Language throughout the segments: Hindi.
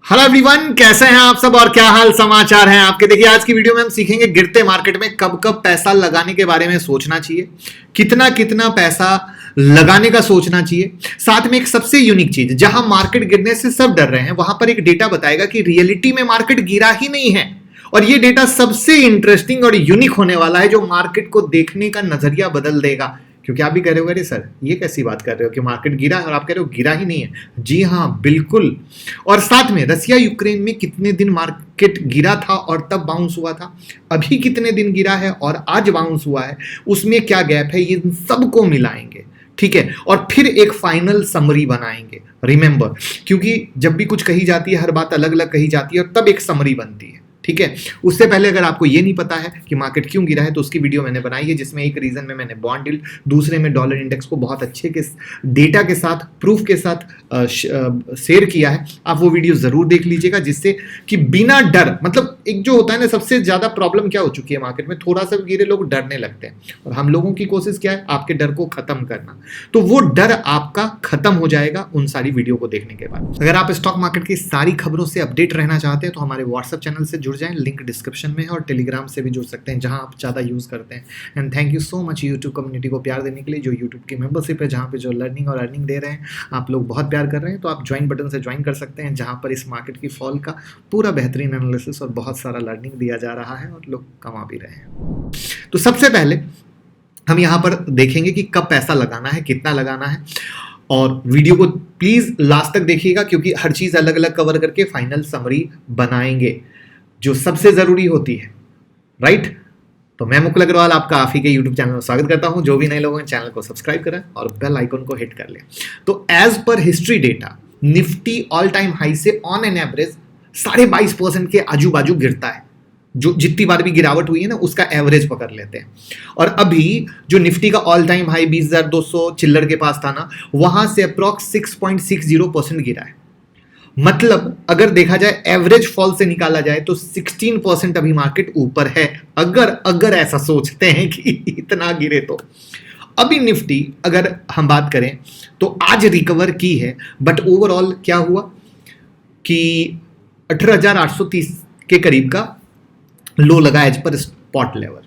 हेलो एवरीवन, कैसे हैं आप सब और क्या हाल समाचार हैं आपके। देखिए आज की वीडियो में हम सीखेंगे गिरते मार्केट में कब कब पैसा लगाने के बारे में सोचना चाहिए, कितना कितना पैसा लगाने का सोचना चाहिए। साथ में एक सबसे यूनिक चीज, जहां मार्केट गिरने से सब डर रहे हैं वहां पर एक डेटा बताएगा कि रियलिटी में मार्केट गिरा ही नहीं है। और ये डेटा सबसे इंटरेस्टिंग और यूनिक होने वाला है, जो मार्केट को देखने का नजरिया बदल देगा। क्योंकि आप भी कह रहे हो अरे सर ये कैसी बात कर रहे हो कि मार्केट गिरा है, और आप कह रहे हो गिरा ही नहीं है। जी हाँ बिल्कुल। और साथ में रसिया यूक्रेन में कितने दिन मार्केट गिरा था और तब बाउंस हुआ था, अभी कितने दिन गिरा है और आज बाउंस हुआ है, उसमें क्या गैप है, ये सबको मिलाएंगे। ठीक है, और फिर एक फाइनल समरी बनाएंगे। रिमेंबर, क्योंकि जब भी कुछ कही जाती है हर बात अलग अलग कही जाती है और तब एक समरी बनती है। ठीक है, उससे पहले अगर आपको ये नहीं पता है कि मार्केट क्यों गिरा है तो उसकी वीडियो मैंने बनाई है, जिसमें एक रीजन में मैंने बॉन्ड यील्ड, दूसरे में डॉलर इंडेक्स को बहुत अच्छे के डेटा के साथ, प्रूफ के साथ शेयर किया है। आप वो वीडियो जरूर देख लीजिएगा, जिससे कि बिना डर, मतलब एक जो होता है ना, सबसे ज्यादा प्रॉब्लम क्या हो चुकी है मार्केट में, थोड़ा सा गिरे लोग डरने लगते हैं। और हम लोगों की कोशिश क्या है, आपके डर को खत्म करना। तो वो डर आपका खत्म हो जाएगा उन सारी वीडियो को देखने के बाद। अगर आप स्टॉक मार्केट की सारी खबरों से अपडेट रहना चाहते हैं तो हमारे व्हाट्सएप चैनल से जुड़ जाएं, लिंक डिस्क्रिप्शन में है, और टेलीग्राम से भी जुड़ सकते हैं जहां आप ज़्यादा यूज़ करते हैं। And thank you so much YouTube community को प्यार देने के लिए, जो यूट्यूब की मेंबरशिप है, जहां पे जो लर्निंग और अर्निंग दे रहे हैं, आप लोग बहुत प्यार कर रहे हैं। तो आप ज्वाइन बटन से ज्वाइन कर सकते हैं, जहां पर इस मार्केट की फॉल का पूरा बेहतरीन एनालिसिस और बहुत सारा लर्निंग दिया जा रहा है और लोग कमा भी रहे हैं। तो सबसे पहले हम यहाँ पर देखेंगे कि कब पैसा लगाना है, कितना लगाना है, और वीडियो को प्लीज लास्ट तक देखिएगा, क्योंकि हर चीज अलग अलग कवर करके फाइनल समरी बनाएंगे जो सबसे जरूरी होती है। राइट, तो मैं मुकुल अग्रवाल आपका आप ही के यूट्यूब चैनल में स्वागत करता हूं। जो भी नए लोगों ने चैनल को सब्सक्राइब करें और बेल आइकन को हिट कर लें। तो as per history data, Nifty all time high से ऑन एन एवरेज 22.5% के आजू बाजू गिरता है। जो जितनी बार भी गिरावट हुई है ना, उसका एवरेज पकड़ लेते हैं। और अभी जो निफ्टी का ऑल टाइम हाई 20,200 चिल्लर के पास था ना, वहां से अप्रॉक्स 6.60% गिरा है। मतलब अगर देखा जाए एवरेज फॉल से निकाला जाए तो 16% अभी मार्केट ऊपर है। अगर ऐसा सोचते हैं कि इतना गिरे तो अभी निफ्टी, अगर हम बात करें तो आज रिकवर की है, बट ओवरऑल क्या हुआ कि 18,830 के करीब का लो लगा एज पर स्पॉट लेवल।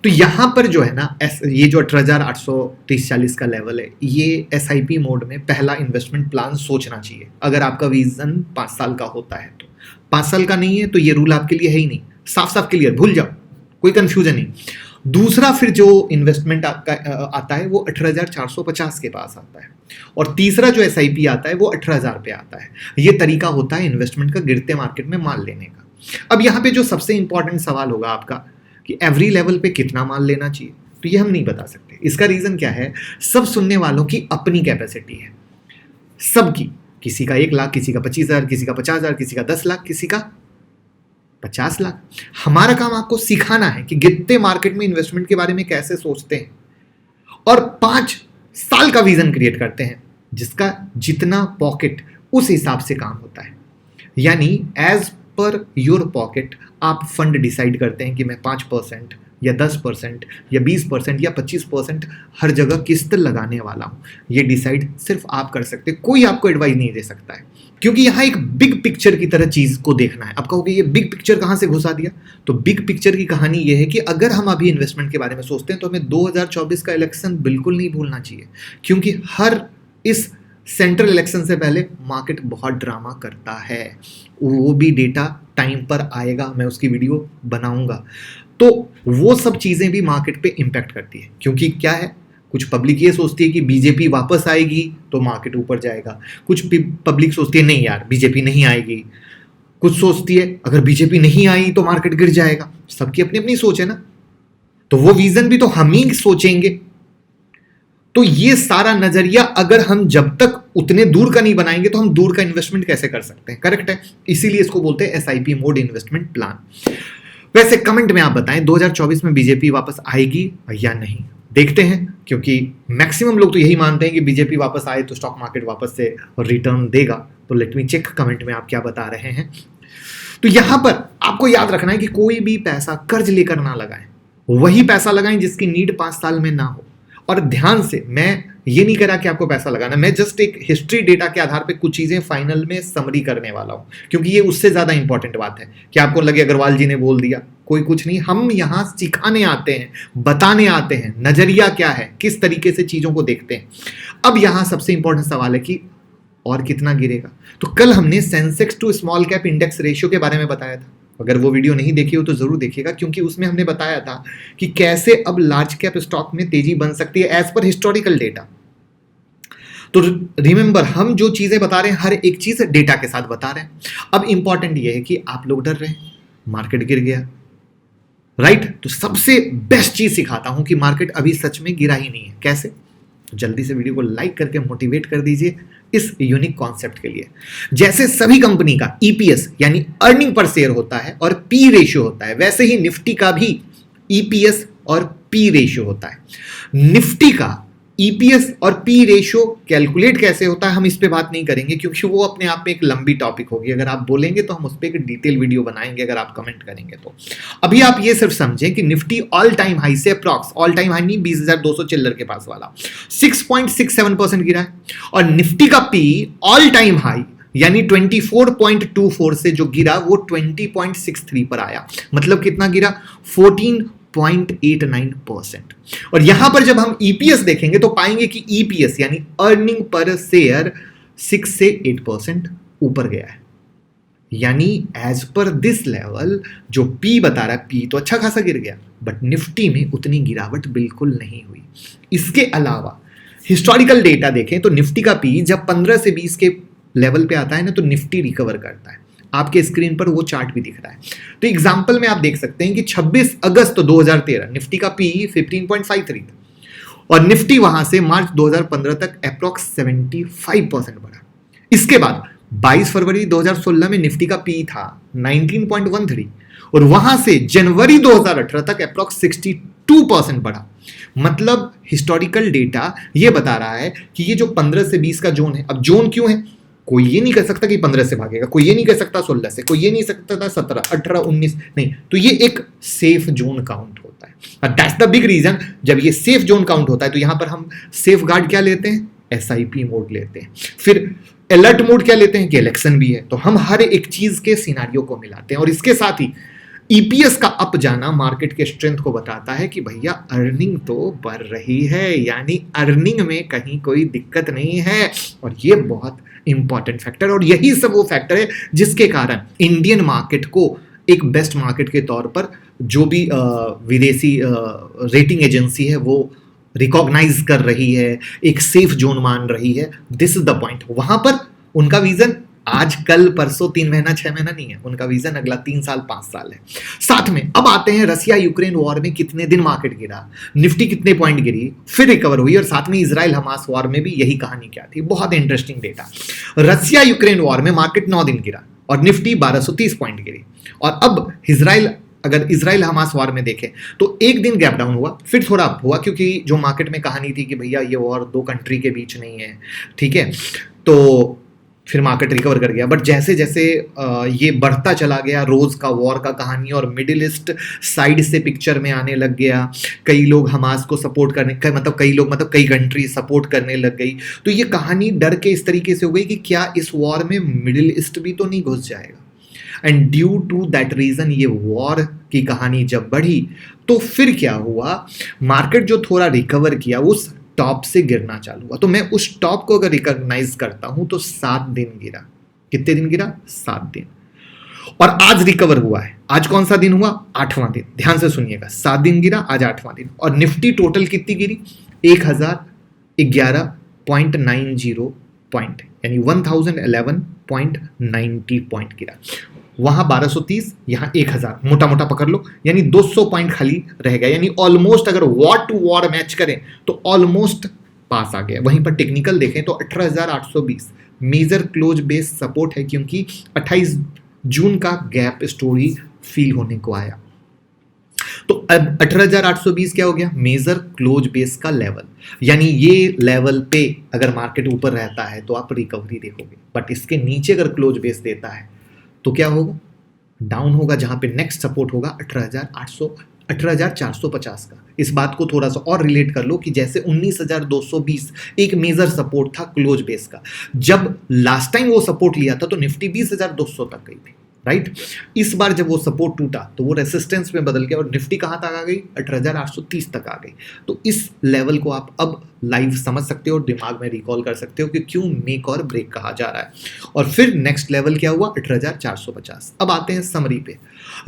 तो यहां पर जो है ना, ये जो 18,830-40 का लेवल है, ये SIP मोड में पहला इन्वेस्टमेंट प्लान सोचना चाहिए। अगर आपका विजन 5 साल का होता है तो 5 साल का नहीं है तो ये रूल आपके लिए है ही नहीं, साफ साफ क्लियर, भूल जाओ, कोई कंफ्यूजन नहीं। दूसरा फिर जो इन्वेस्टमेंट आता है वो 18,450 के पास आता है, और तीसरा जो SIP आता है वो 18,000 पे आता है। ये तरीका होता है इन्वेस्टमेंट का गिरते मार्केट में माल लेने का। अब यहाँ पे जो सबसे इंपॉर्टेंट सवाल होगा आपका कि एवरी लेवल पे कितना माल लेना चाहिए, तो ये हम नहीं बता सकते। इसका रीजन क्या है, सब सुनने वालों की अपनी कैपेसिटी है, सबकी। किसी का 1 लाख, किसी का 25,000, किसी का 50,000, किसी का 10 लाख, किसी का 50 लाख। हमारा काम आपको सिखाना है कि गिरते मार्केट में इन्वेस्टमेंट के बारे में कैसे सोचते हैं, और 5 साल का विजन क्रिएट करते हैं, जिसका जितना पॉकेट उस हिसाब से काम होता है। यानी एज पर योर पॉकेट आप फंड डिसाइड करते हैं कि मैं 5% या 10% या 20% या 25% हर जगह किस्त लगाने वाला हूं। ये डिसाइड सिर्फ आप कर सकते हैं, कोई आपको एडवाइस नहीं दे सकता है, क्योंकि यहां एक बिग पिक्चर की तरह चीज को देखना है। आप कहोगे ये बिग पिक्चर कहां से घुसा दिया, तो बिग पिक्चर की कहानी ये है कि अगर हम अभी इन्वेस्टमेंट के बारे में सोचते हैं तो हमें 2024 का इलेक्शन बिल्कुल नहीं भूलना चाहिए, क्योंकि हर इस सेंट्रल इलेक्शन से पहले मार्केट बहुत ड्रामा करता है। वो भी डेटा टाइम पर आएगा, मैं उसकी वीडियो बनाऊंगा। तो वो सब चीजें भी मार्केट पे इंपैक्ट करती है, क्योंकि क्या है, कुछ पब्लिक ये सोचती है कि बीजेपी वापस आएगी तो मार्केट ऊपर जाएगा, कुछ पब्लिक सोचती है नहीं यार बीजेपी नहीं आएगी, कुछ सोचती है अगर बीजेपी नहीं आई तो मार्केट गिर जाएगा। सबकी अपनी अपनी सोच है ना, तो वो विजन भी तो हम ही सोचेंगे। तो ये सारा नजरिया अगर हम जब तक उतने दूर का नहीं बनाएंगे तो हम दूर का इन्वेस्टमेंट कैसे कर सकते हैं। करेक्ट है, इसीलिए इसको बोलते हैं SIP मोड इन्वेस्टमेंट प्लान। वैसे कमेंट में आप बताएं 2024 में बीजेपी वापस आएगी या नहीं, देखते हैं, क्योंकि मैक्सिमम लोग तो यही मानते हैं कि बीजेपी वापस आए तो स्टॉक मार्केट वापस से रिटर्न देगा। तो लेट मी चेक कमेंट में आप क्या बता रहे हैं। तो यहां पर आपको याद रखना है कि कोई भी पैसा कर्ज लेकर ना लगाएं, वही पैसा लगाएं जिसकी नीड 5 साल में ना हो। और ध्यान से, मैं ये नहीं करा कि आपको पैसा लगाना, मैं जस्ट एक हिस्ट्री डेटा के आधार पे कुछ चीजें फाइनल में समरी करने वाला हूं, क्योंकि ये उससे ज्यादा इंपॉर्टेंट बात है कि आपको लगे अग्रवाल जी ने बोल दिया, कोई कुछ नहीं। हम यहां सिखाने आते हैं, बताने आते हैं नजरिया क्या है, किस तरीके से चीजों को देखते हैं। अब यहां सबसे इंपॉर्टेंट सवाल है कि और कितना गिरेगा। तो कल हमने Sensex to small cap index ratio के बारे में बताया था, अगर वो वीडियो नहीं देखी हो तो जरूर देखिएगा, क्योंकि उसमें हमने बताया था कि कैसे अब लार्ज कैप स्टॉक में तेजी बन सकती है एज पर हिस्टोरिकल डेटा। तो रिमेंबर, हम जो चीजें बता रहे हैं हर एक चीज डेटा के साथ बता रहे हैं। अब इंपॉर्टेंट ये है कि आप लोग डर रहे हैं, मार्केट गिर गया, राइट? तो सबसे बेस्ट चीज सिखाता हूं कि मार्केट अभी सच में गिरा ही नहीं है। कैसे? तो जल्दी से वीडियो को लाइक करके मोटिवेट कर दीजिए इस यूनिक कॉन्सेप्ट के लिए। जैसे सभी कंपनी का ईपीएस यानी अर्निंग पर शेयर होता है और पी रेशियो होता है, वैसे ही निफ्टी का भी ईपीएस और पी रेशियो होता है। निफ्टी का ईपीएस और पी रेशियो कैलकुलेट कैसे होता है हम इस पे बात नहीं करेंगे, क्योंकि वो अपने आप में एक लंबी टॉपिक होगी। अगर आप बोलेंगे तो हम उस पर एक डिटेल वीडियो बनाएंगे, अगर आप कमेंट करेंगे तो। अभी आप ये सिर्फ समझें कि निफ्टी ऑल टाइम हाई से अप्रॉक्स, ऑल टाइम हाई नहीं 20,200 चिल्लर के पास वाला, 6.67% गिरा है, और निफ्टी का पी ऑल टाइम हाई यानी 24.24 से जो गिरा वो 20.63 पर आया। मतलब कितना गिरा? 14.89%। और यहां पर जब हम ईपीएस देखेंगे तो पाएंगे कि ईपीएस यानी अर्निंग पर शेयर 6 से 8% ऊपर गया है। यानी एज पर दिस लेवल जो पी बता रहा है, पी तो अच्छा खासा गिर गया, बट निफ्टी में उतनी गिरावट बिल्कुल नहीं हुई। इसके अलावा हिस्टोरिकल डेटा देखें तो निफ्टी का पी जब 15 से 20 के लेवल पे आता है ना, तो निफ्टी रिकवर करता है। आपके स्क्रीन पर वो चार्ट भी दिख रहा है। तो एग्जांपल में आप देख सकते हैं कि 26 अगस्त 2013 निफ्टी का पी 15.53 था, और निफ्टी वहां से मार्च 2015 तक अप्रॉक्स 75% बढ़ा। इसके बाद 22 फरवरी 2016 में निफ्टी का पी था 19.13, और वहां से जनवरी 2018 तक अप्रॉक्स 62% बढ़ा। मतलब हिस्टोरिकल डेटा ये बता रहा है कि ये जो 15 से 20 का जोन है, अब जोन क्यों है? कोई ये नहीं कह सकता कि 15 से भागेगा, कोई ये नहीं कह सकता 16 से, कोई ये नहीं सकता था 17, 18, 19, नहीं। तो ये एक सेफ जोन काउंट होता है। That's the big reason. जब ये सेफ जोन काउंट होता है तो यहां पर हम सेफ गार्ड क्या लेते हैं? एसआईपी मोड लेते हैं। फिर अलर्ट मोड क्या लेते हैं? कि इलेक्शन भी है। तो हम हर एक चीज के सिनारियो को मिलाते हैं, और इसके साथ ही ईपीएस का अप जाना मार्केट के स्ट्रेंथ को बताता है कि भैया अर्निंग तो बढ़ रही है, यानी अर्निंग में कहीं कोई दिक्कत नहीं है। और ये बहुत इंपॉर्टेंट फैक्टर, और यही सब वो फैक्टर है जिसके कारण इंडियन मार्केट को एक बेस्ट मार्केट के तौर पर जो भी विदेशी रेटिंग एजेंसी है वो रिकॉग्नाइज कर रही है, एक सेफ जोन मान रही है। This is the point. वहां पर उनका विजन आज कल परसों 3 महीना 6 महीना नहीं है, उनका विजन अगला 3 साल 5 साल है। साथ में अब आते हैं रसिया यूक्रेन वॉर में कितने दिन मार्केट गिरा, निफ्टी कितने पॉइंट गिरी, फिर रिकवर हुई, और साथ में इजराइल हमास वॉर में भी यही कहानी क्या थी। बहुत interesting data. Russia Ukraine war में मार्केट 9 दिन गिरा और निफ्टी 1230 पॉइंट गिरी। और अब अगर इजराइल हमास वॉर में देखें तो एक दिन गैप डाउन हुआ, फिर थोड़ा अप हुआ, क्योंकि जो मार्केट में कहानी थी कि भैया ये वॉर 2 कंट्री के बीच नहीं है, ठीक है, तो फिर मार्केट रिकवर कर गया। बट जैसे जैसे ये बढ़ता चला गया, रोज का वॉर का कहानी और मिडिल ईस्ट साइड से पिक्चर में आने लग गया, कई लोग हमास को सपोर्ट करने, कई कंट्री सपोर्ट करने लग गई। तो ये कहानी डर के इस तरीके से हो गई कि क्या इस वॉर में मिडिल ईस्ट भी तो नहीं घुस जाएगा। And due to that reason ये वॉर की कहानी जब बढ़ी तो फिर क्या हुआ, मार्केट जो थोड़ा रिकवर किया उस टॉप से गिरना चालू हुआ। तो मैं उस टॉप को अगर रिकॉग्नाइज करता हूं तो 7 दिन गिरा। कितने दिन गिरा? 7 दिन। और आज रिकवर हुआ है। आज कौन सा दिन हुआ? 8वां दिन। ध्यान से सुनिएगा, 7 दिन गिरा, आज 8वां दिन। और निफ्टी टोटल कितनी गिरी? 1011.90 पॉइंट, यानी 1011.90 पॉइंट गिरा। वहां 1230, यहां 1000, मोटा मोटा पकड़ लो, यानी 200 पॉइंट खाली रह गया। यानी ऑलमोस्ट अगर वॉर टू वॉर मैच करें तो ऑलमोस्ट पास आ गया। वहीं पर टेक्निकल देखें तो 18,820 मेजर क्लोज बेस सपोर्ट है, क्योंकि 28 जून का गैप स्टोरी फील होने को आया। तो अब 18,820 क्या हो गया? मेजर क्लोज बेस का लेवल, यानी ये लेवल पे अगर मार्केट ऊपर रहता है तो आप रिकवरी देखोगे, बट इसके नीचे अगर क्लोज बेस देता है तो क्या होगा? डाउन होगा, जहां पे नेक्स्ट सपोर्ट होगा 18,450 का। इस बात को थोड़ा सा और रिलेट कर लो कि जैसे 19,220 एक मेजर सपोर्ट था क्लोज बेस का, जब लास्ट टाइम वो सपोर्ट लिया था तो निफ्टी 20,200 तक गई थी, राइट। इस बार जब वो सपोर्ट टूटा तो वो रेसिस्टेंस में बदल गया और निफ्टी कहां तक आ गई, 18,830 तक आ गई। तो इस लेवल को आप अब लाइव समझ सकते हो और दिमाग में रिकॉल कर सकते हो कि क्यों मेक और ब्रेक कहा जा रहा है। और फिर नेक्स्ट लेवल क्या हुआ, 18,450। अब आते हैं समरी पे।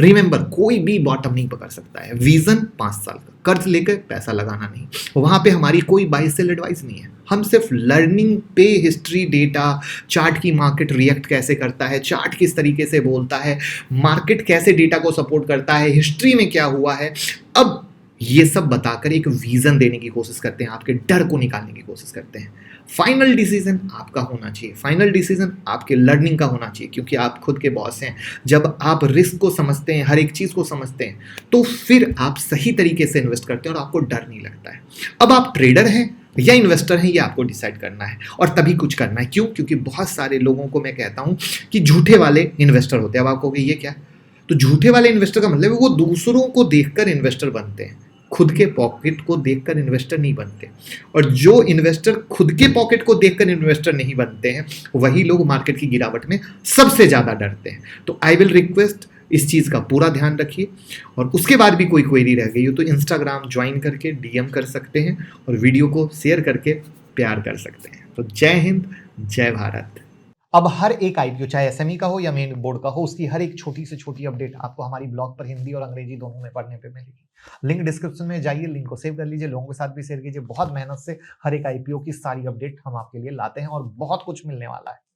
रिमेंबर, कोई भी बॉटम नहीं पकड़ सकता है। विजन 5 साल का, कर्ज लेकर पैसा लगाना नहीं। वहां पे हमारी कोई बाय सेल एडवाइस नहीं है, हम सिर्फ लर्निंग पे हिस्ट्री, डेटा, चार्ट की मार्केट रिएक्ट कैसे करता है, चार्ट किस तरीके से बोलता है, मार्केट कैसे डेटा को सपोर्ट करता है, हिस्ट्री में क्या हुआ है, अब ये सब बताकर एक विजन देने की कोशिश करते हैं, आपके डर को निकालने की कोशिश करते हैं। फाइनल डिसीजन आपका होना चाहिए, फाइनल डिसीजन आपके लर्निंग का होना चाहिए, क्योंकि आप खुद के बॉस हैं। जब आप रिस्क को समझते हैं, हर एक चीज को समझते हैं, तो फिर आप सही तरीके से इन्वेस्ट करते हैं और आपको डर नहीं लगता है। अब आप ट्रेडर हैं या इन्वेस्टर हैं, ये आपको डिसाइड करना है और तभी कुछ करना है। क्यों? क्योंकि बहुत सारे लोगों को मैं कहता हूं कि झूठे वाले इन्वेस्टर होते हैं। अब आप कहोगे ये क्या? तो झूठे वाले इन्वेस्टर का मतलब है वो दूसरों को देखकर इन्वेस्टर बनते हैं, खुद के पॉकेट को देखकर इन्वेस्टर नहीं बनते। और जो इन्वेस्टर खुद के पॉकेट को देखकर इन्वेस्टर नहीं बनते हैं, वही लोग मार्केट की गिरावट में सबसे ज्यादा डरते हैं। तो आई विल रिक्वेस्ट, इस चीज का पूरा ध्यान रखिए। और उसके बाद भी कोई क्वेरी रह गई हो तो इंस्टाग्राम ज्वाइन करके डीएम कर सकते हैं और वीडियो को शेयर करके प्यार कर सकते हैं। तो जय हिंद, जय भारत। अब हर एक आईपीओ, चाहे एसएमई का हो या मेन बोर्ड का हो, उसकी हर एक छोटी से छोटी अपडेट आपको हमारी ब्लॉग पर हिंदी और अंग्रेजी दोनों में पढ़ने पे मिलेगी। लिंक डिस्क्रिप्शन में जाइए, लिंक को सेव कर लीजिए, लोगों के साथ भी शेयर कीजिए। बहुत मेहनत से हर एक आईपीओ की सारी अपडेट हम आपके लिए लाते हैं और बहुत कुछ मिलने वाला है।